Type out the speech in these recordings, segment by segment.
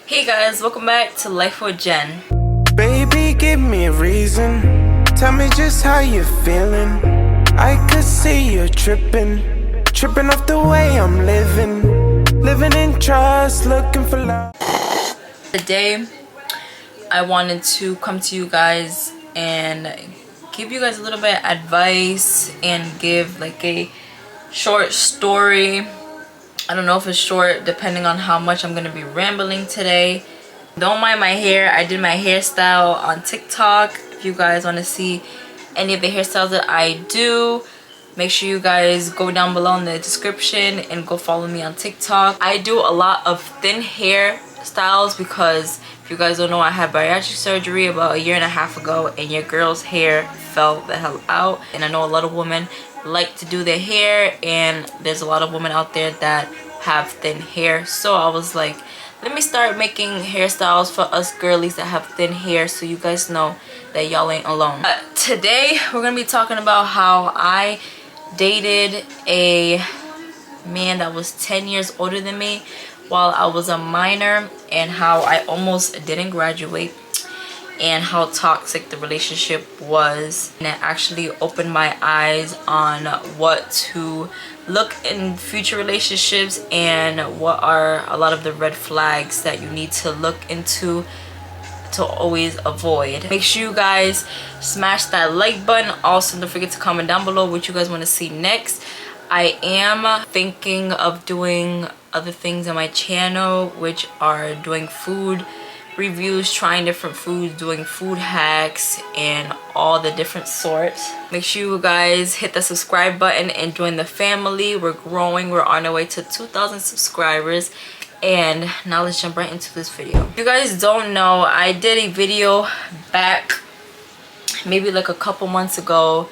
Hey guys, welcome back to Life with Jen. Baby, give me a reason. Tell me just how you're feeling. I could see you tripping off the way I'm living in trust, looking for love. Today, I wanted to come to you guys and give you guys a little bit of advice and give like a short story. I don't know if it's short depending on how much I'm gonna be rambling today. Don't mind my hair. I did my hairstyle on TikTok. If you guys want to see any of the hairstyles that I do, make sure you guys go down below in the description and go follow me on TikTok. I do a lot of thin hair styles because if you guys don't know, I had bariatric surgery about 1.5 years ago and your girl's hair fell the hell out. And I know a lot of women like to do their hair, and there's a lot of women out there that have thin hair. So I was like, let me start making hairstyles for us girlies that have thin hair so you guys know that y'all ain't alone. Today we're gonna be talking about how I dated a man that was 10 years older than me while I was a minor, and how I almost didn't graduate, and how toxic the relationship was. And it actually opened my eyes on what to look in future relationships and what are a lot of the red flags that you need to look into to always avoid. Make sure you guys smash that like button. Also, don't forget to comment down below what you guys want to see next. I am thinking of doing other things on my channel, which are doing food reviews, trying different foods, doing food hacks, and all the different sorts. Make sure you guys hit the subscribe button and join the family. We're growing. We're on our way to 2,000 subscribers. And now let's jump right into this video. If you guys don't know, I did a video back maybe like a couple months ago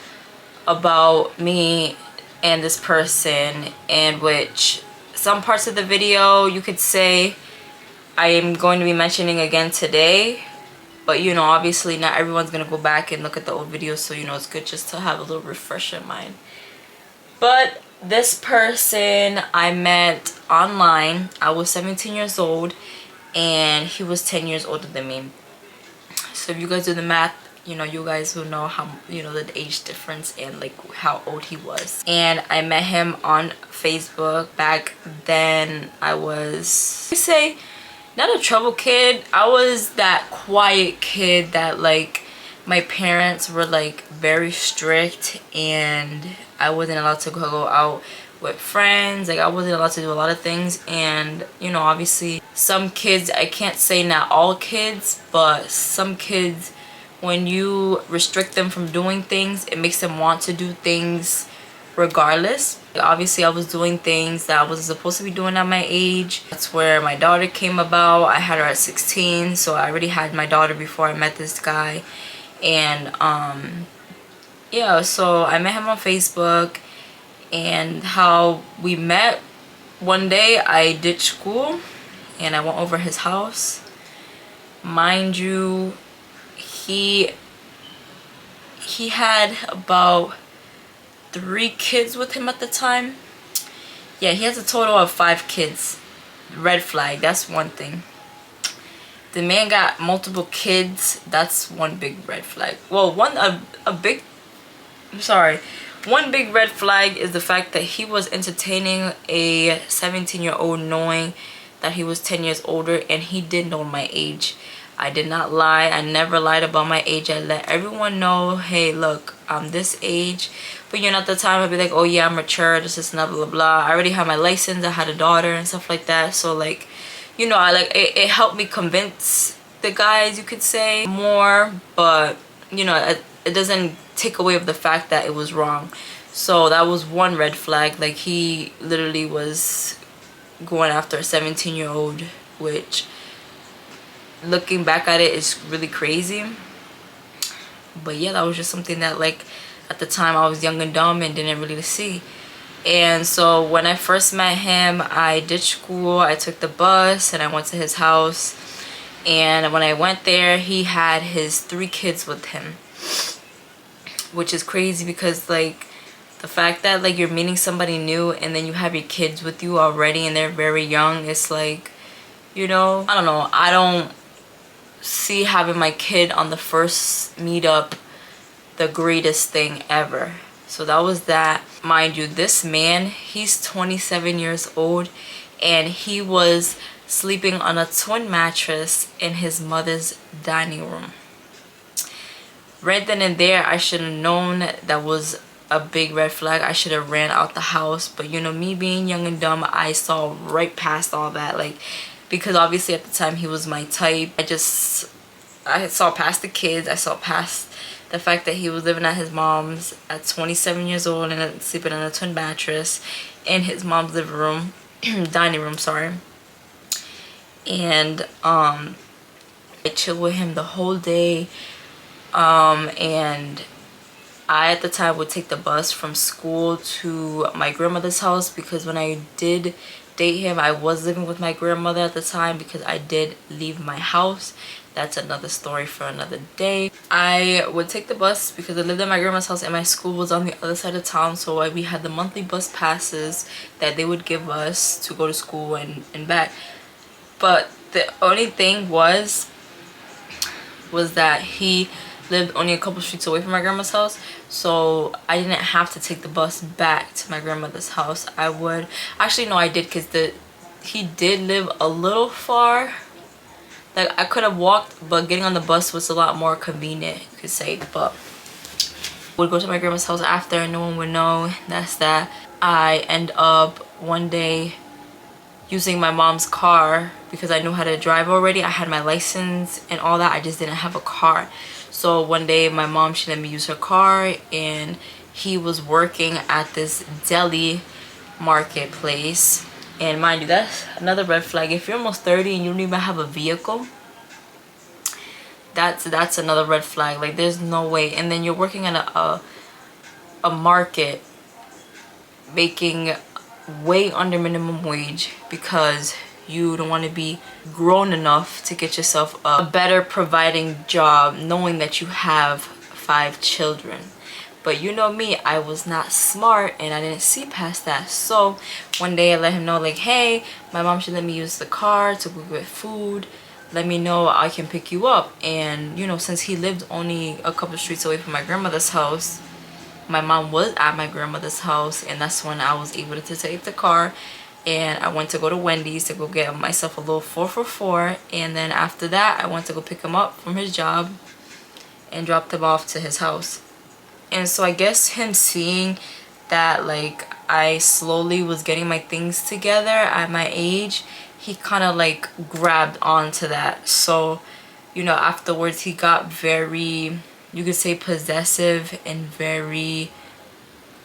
about me and this person, in which some parts of the video you could say I am going to be mentioning again today, but you know, obviously not everyone's gonna go back and look at the old videos, so you know, it's good just to have a little refresh in mind. But this person I met online. I was 17 years old and he was 10 years older than me. So if you guys do the math, you know, you guys will know how, you know, the age difference and like how old he was. And I met him on Facebook. Back then I was, I say, not a trouble kid. I was that quiet kid that like my parents were like very strict, and I wasn't allowed to go out with friends. Like I wasn't allowed to do a lot of things. And you know, obviously some kids, I can't say not all kids, but some kids, when you restrict them from doing things, it makes them want to do things regardless. Obviously I was doing things that I wasn't supposed to be doing at my age. That's where my daughter came about. I had her at 16, so I already had my daughter before I met this guy. And yeah, so I met him on Facebook. And how we met, one day I ditched school and I went over his house. Mind you, he had about 3 kids with him at the time. Yeah, he has a total of 5 kids. Red flag, that's one thing. The man got multiple kids. That's one big red flag. Well, one big red flag is the fact that he was entertaining a 17-year-old knowing that he was 10 years older, and he did know my age. I did not lie. I never lied about my age. I let everyone know, hey, look, I'm this age. But you know, at the time I'd be like, oh yeah, I'm mature, this is blah blah blah. I already had my license, I had a daughter and stuff like that. So like, you know, I like it helped me convince the guys, you could say, more. But you know, it doesn't take away with the fact that it was wrong. So that was one red flag. Like he literally was going after a 17-year-old, which looking back at it is really crazy. But yeah, that was just something that like at the time I was young and dumb and didn't really see. And so when I first met him, I ditched school, I took the bus and I went to his house. And when I went there, he had his 3 kids with him, which is crazy because like the fact that like you're meeting somebody new and then you have your kids with you already and they're very young, it's like, You know, I don't know, I don't see having my kid on the first meetup the greatest thing ever. So that was that. Mind you, this man, he's 27 years old, and he was sleeping on a twin mattress in his mother's dining room. Right then and there, I should have known that was a big red flag. I should have ran out the house. But you know, me being young and dumb, I saw right past all that. Like, because obviously at the time he was my type. I saw past the kids. I saw past the fact that he was living at his mom's at 27 years old and sleeping on a twin mattress in his mom's living room, dining room, sorry. And I chilled with him the whole day. And I at the time would take the bus from school to my grandmother's house, because when I did date him, I was living with my grandmother at the time, because I did leave my house. That's another story for another day. I would take the bus because I lived at my grandma's house and my school was on the other side of town, so we had the monthly bus passes that they would give us to go to school and back. But the only thing was that he lived only a couple streets away from my grandma's house, so I didn't have to take the bus back to my grandmother's house. I would actually, no, I did, because he did live a little far. Like, I could have walked, but getting on the bus was a lot more convenient, you could say. But I would go to my grandma's house after and no one would know. That's that. I end up one day using my mom's car because I knew how to drive already. I had my license and all that. I just didn't have a car. So one day my mom, she let me use her car, and he was working at this deli marketplace. And mind you, that's another red flag. If you're almost 30 and you don't even have a vehicle, that's another red flag. Like, there's no way. And then you're working at a market making way under minimum wage because you don't want to be grown enough to get yourself a better providing job, knowing that you have 5 children. But you know me, I was not smart and I didn't see past that. So one day I let him know, like, hey, my mom should let me use the car to go get food. Let me know, I can pick you up. And you know, since he lived only a couple streets away from my grandmother's house, my mom was at my grandmother's house, and that's when I was able to take the car. And I went to go to Wendy's to go get myself a little 4 for $4. And then after that, I went to go pick him up from his job and dropped him off to his house. And so I guess him seeing that, like, I slowly was getting my things together at my age, he kind of like grabbed onto that. So, you know, afterwards he got very, you could say, possessive and very,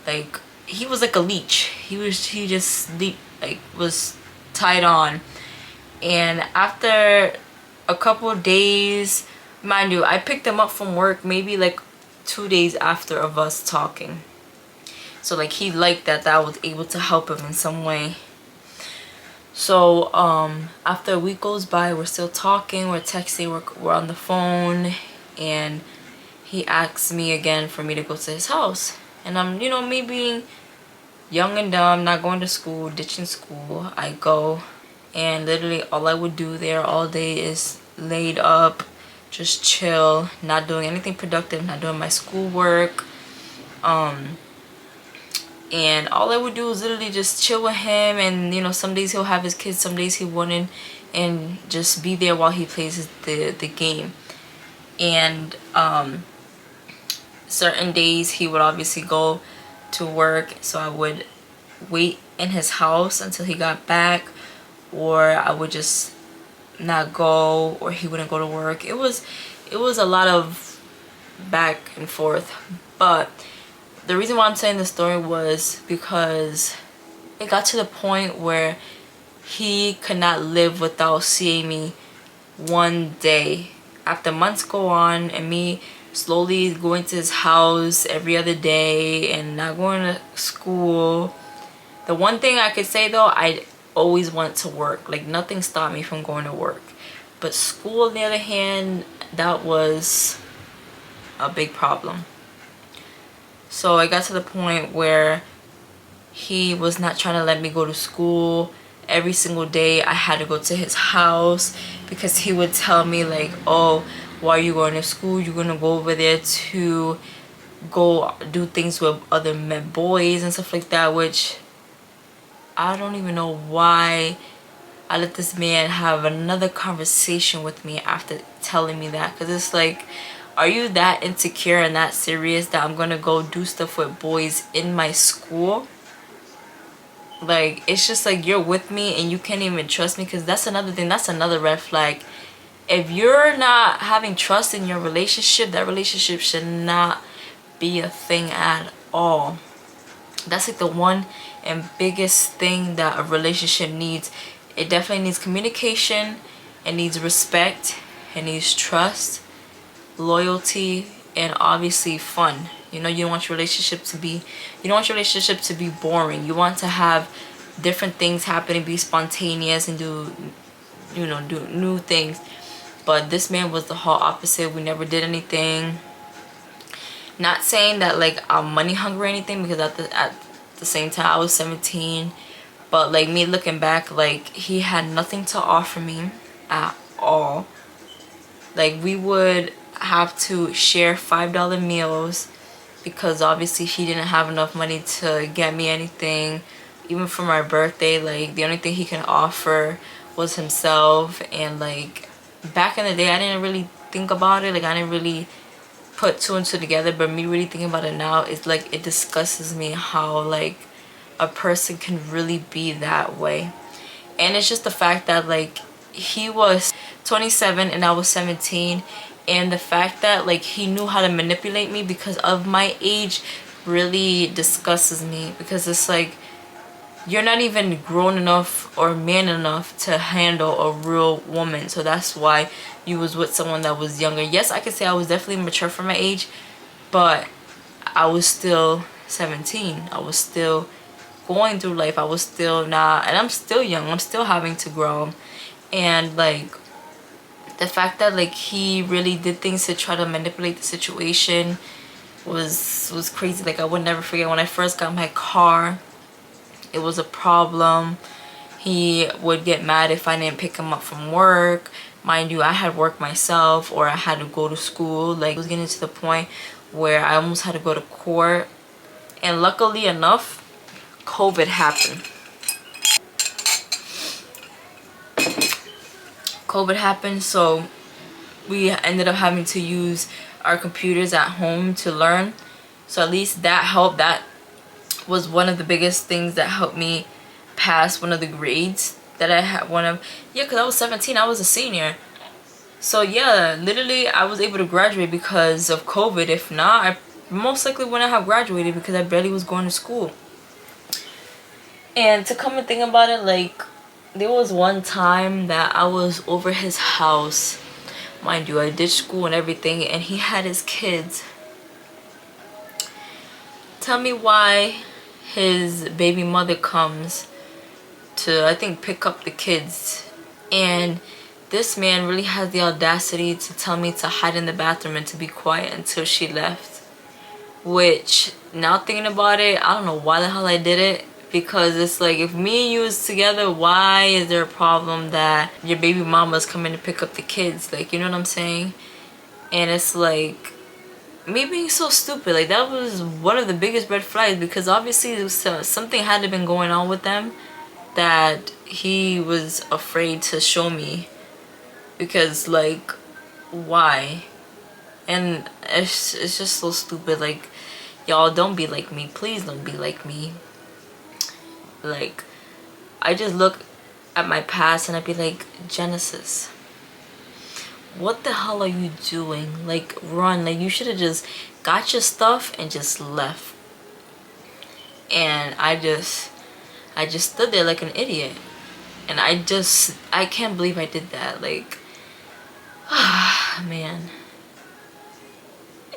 like, he was like a leech. He just was tied on. And after a couple of days, mind you, I picked him up from work maybe like 2 days after of us talking. So like, he liked that I was able to help him in some way. So after a week goes by, we're still talking, we're texting, we're on the phone, and he asks me again for me to go to his house. And I'm, you know, me being young and dumb, not going to school, ditching school, I go, and literally all I would do there all day is laid up, just chill, not doing anything productive, not doing my schoolwork. And all I would do is literally just chill with him. And you know, some days he'll have his kids, some days he wouldn't, and just be there while he plays the game. And certain days he would obviously go to work, so I would wait in his house until he got back, or I would just not go, or he wouldn't go to work. It was a lot of back and forth. But the reason why I'm saying this story was because it got to the point where he could not live without seeing me one day. After months go on and me slowly going to his house every other day and not going to school, the one thing I could say though, I always went to work. Like, nothing stopped me from going to work. But school, on the other hand, that was a big problem. So I got to the point where he was not trying to let me go to school, every single day I had to go to his house, because he would tell me like, oh, why are you going to school? You're gonna go over there to go do things with other boys and stuff like that, which I don't even know why I let this man have another conversation with me after telling me that. Because it's like, are you that insecure and that serious that I'm gonna go do stuff with boys in my school? Like, it's just like, you're with me and you can't even trust me. Because that's another thing, that's another red flag. If you're not having trust in your relationship, that relationship should not be a thing at all. That's like the one and biggest thing that a relationship needs. It definitely needs communication, it needs respect, it needs trust, loyalty, and obviously fun. You know, you don't want your relationship to be, boring. You want to have different things happening, be spontaneous, and do new things. But this man was the whole opposite. We never did anything. Not saying that like I'm money hungry or anything, because at the same time I was 17. But like, me looking back, like, he had nothing to offer me at all. Like, we would have to share $5 meals, because obviously he didn't have enough money to get me anything. Even for my birthday, like, the only thing he can offer was himself. And like, back in the day I didn't really think about it. Like, I didn't really put two and two together. But me really thinking about it now, it's like, it disgusts me how like a person can really be that way. And it's just the fact that like, he was 27 and I was 17, and the fact that like he knew how to manipulate me because of my age really disgusts me. Because it's like, you're not even grown enough or man enough to handle a real woman. So that's why you was with someone that was younger. Yes, I could say I was definitely mature for my age, but I was still 17. I was still going through life. I was still not, and I'm still young, I'm still having to grow. And like, the fact that like he really did things to try to manipulate the situation was crazy. Like, I would never forget when I first got my car, it was a problem. He would get mad if I didn't pick him up from work. Mind you, I had work myself, or I had to go to school. Like, it was getting to the point where I almost had to go to court. And luckily enough, COVID happened. COVID happened, so we ended up having to use our computers at home to learn. So at least that helped. That was one of the biggest things that helped me pass one of the grades that I had. Because I was 17, I was a senior. So yeah, literally I was able to graduate because of COVID. If not, I most likely wouldn't have graduated, because I barely was going to school. And to come and think about it, like, there was one time that I was over his house. Mind you, I ditched school and everything, and he had his kids. Tell me why his baby mother comes to, I think, pick up the kids, and this man really has the audacity to tell me to hide in the bathroom and to be quiet until she left. Which, now thinking about it, I don't know why the hell I did it. Because it's like, if me and you is together, why is there a problem that your baby mama's coming to pick up the kids? Like, you know what I'm saying? And it's like, me being so stupid. Like, that was one of the biggest red flags, because obviously something had to have been going on with them that he was afraid to show me. Because like, why? And it's just so stupid. Like, y'all, don't be like me. Please don't be like me. Like, I just look at my past and I'd be like, Genesis, what the hell are you doing? Like, run. Like, you should have just got your stuff and just left. And I just stood there like an idiot. And I can't believe I did that. Like, man.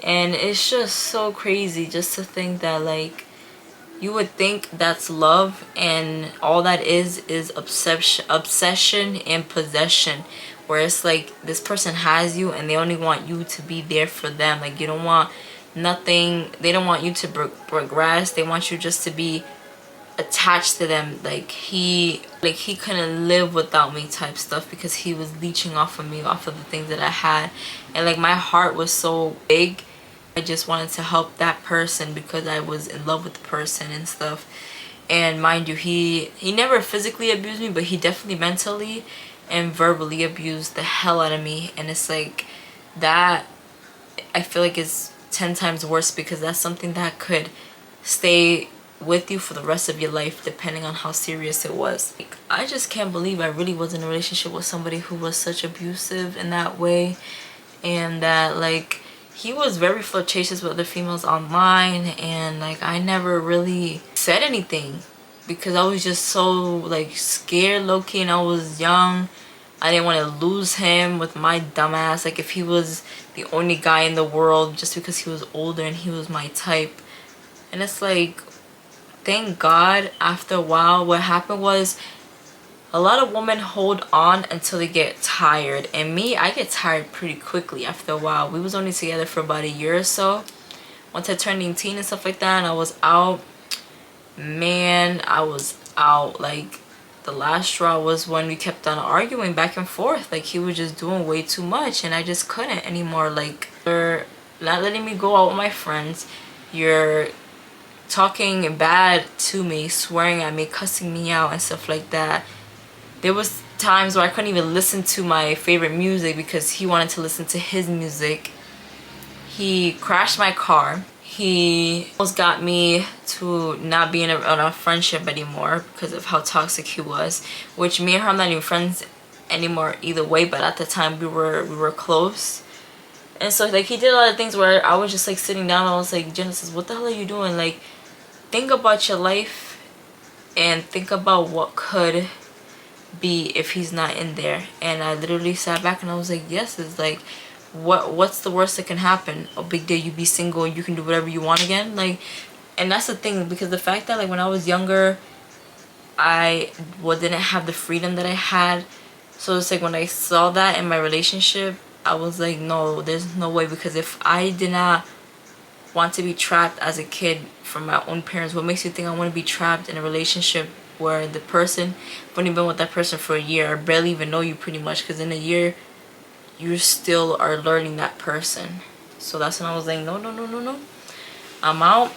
And it's just so crazy just to think that, like, you would think that's love, and all that is obsession and possession, where it's like, this person has you and they only want you to be there for them. Like, you don't want nothing, they don't want you to progress, they want you just to be attached to them. Like he couldn't live without me type stuff, because he was leeching off of me, off of the things that I had. And like my heart was so big, I just wanted to help that person because I was in love with the person and stuff. And mind you, he never physically abused me, but he definitely mentally and verbally abused the hell out of me. And it's like that, I feel like, is 10 times worse, because that's something that could stay with you for the rest of your life, depending on how serious it was. Like, I just can't believe I really was in a relationship with somebody who was such abusive in that way, and that like he was very flirtatious with other females online. And like I never really said anything because I was just so like scared, low-key, and I was young. I didn't want to lose him with my dumbass. Like if he was the only guy in the world just because he was older and he was my type. And it's like, thank God, after a while, what happened was, a lot of women hold on until they get tired. And me, I get tired pretty quickly after a while. We was only together for about a year or so. Once I turned 18 and stuff like that, and I was out, man, I was out. Like, the last straw was when we kept on arguing back and forth. Like, he was just doing way too much, and I just couldn't anymore. Like, you're not letting me go out with my friends. You're talking bad to me, swearing at me, cussing me out and stuff like that. There was times where I couldn't even listen to my favorite music because he wanted to listen to his music. He crashed my car. He almost got me to not be in a friendship anymore because of how toxic he was. Which me and her, I'm not even friends anymore either way, but at the time we were close. And so like he did a lot of things where I was just like sitting down and I was like, Genesis, what the hell are you doing? Like, think about your life and think about what could be if he's not in there. And I literally sat back and I was like, yes, it's like, what's the worst that can happen? A big day you be single and you can do whatever you want again. Like, and that's the thing, because the fact that like when I was younger, I didn't have the freedom that I had. So it's like when I saw that in my relationship, I was like, no, there's no way. Because if I did not want to be trapped as a kid from my own parents, what makes you think I want to be trapped in a relationship where the person, I've only been with that person for a year, I barely even know you pretty much, because in a year you still are learning that person. So that's when I was like, no, I'm out,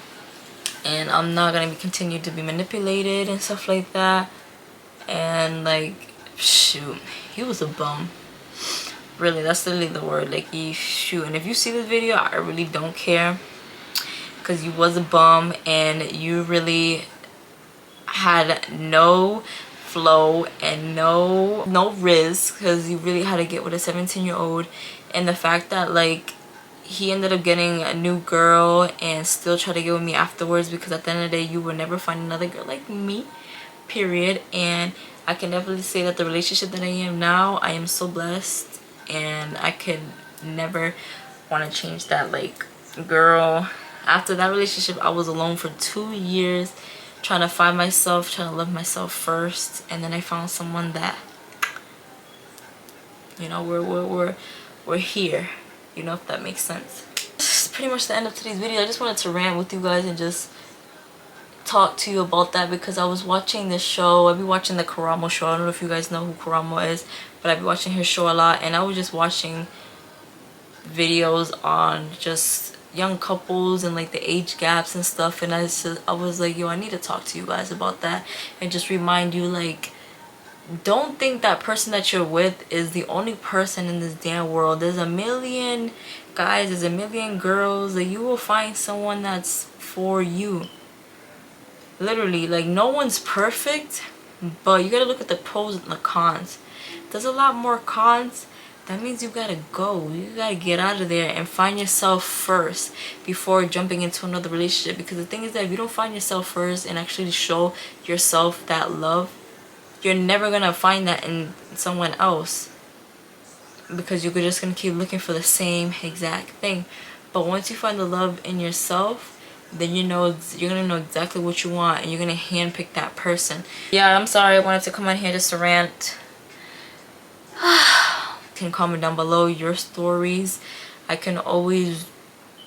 and I'm not gonna be continue to be manipulated and stuff like that. And like, shoot, he was a bum. Really, that's literally the word. Like, shoot. And if you see this video, I really don't care, because you was a bum and you really had no flow and no risk, because you really had to get with a 17-year-old. And the fact that like he ended up getting a new girl and still try to get with me afterwards, because at the end of the day you will never find another girl like me, period. And I can definitely say that the relationship that I am now, I am so blessed, and I could never want to change that. Like, girl, after that relationship I was alone for 2 years, trying to find myself, trying to love myself first. And then I found someone that, you know, we're here, you know, if that makes sense. This is pretty much the end of today's video. I just wanted to rant with you guys and just talk to you about that, because I was watching this show. I've been watching the Karamo show. I don't know if you guys know who Karamo is, but I've been watching his show a lot. And I was just watching videos on just young couples and like the age gaps and stuff. And I was like, yo, I need to talk to you guys about that and just remind you, like, don't think that person that you're with is the only person in this damn world. There's a million guys, there's a million girls. That you will find someone that's for you. Literally, like, no one's perfect, but you gotta look at the pros and the cons. There's a lot more cons. That means you gotta go. You gotta get out of there and find yourself first before jumping into another relationship. Because the thing is that if you don't find yourself first and actually show yourself that love, you're never gonna find that in someone else, because you're just gonna keep looking for the same exact thing. But once you find the love in yourself, then you know, you're gonna know exactly what you want, and you're gonna handpick that person. Yeah, I'm sorry, I wanted to come on here just to rant. Can comment down below your stories. I can always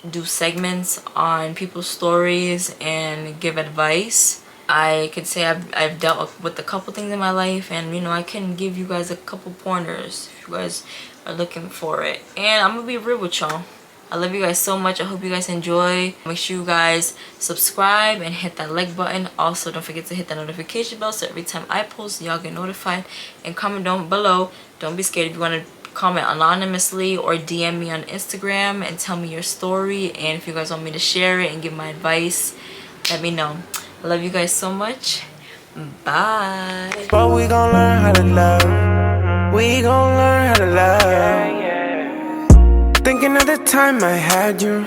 do segments on people's stories and give advice. I could say I've dealt with a couple things in my life, and you know, I can give you guys a couple pointers if you guys are looking for it. And I'm gonna be real with y'all. I love you guys so much. I hope you guys enjoy. Make sure you guys subscribe and hit that like button. Also, don't forget to hit that notification bell so every time I post, y'all get notified. And comment down below. Don't be scared if you want to comment anonymously or DM me on Instagram and tell me your story. And if you guys want me to share it and give my advice, let me know. I love you guys so much. Bye. But we gon' learn how to love. We gon' learn how to love. Thinking of the time I had you.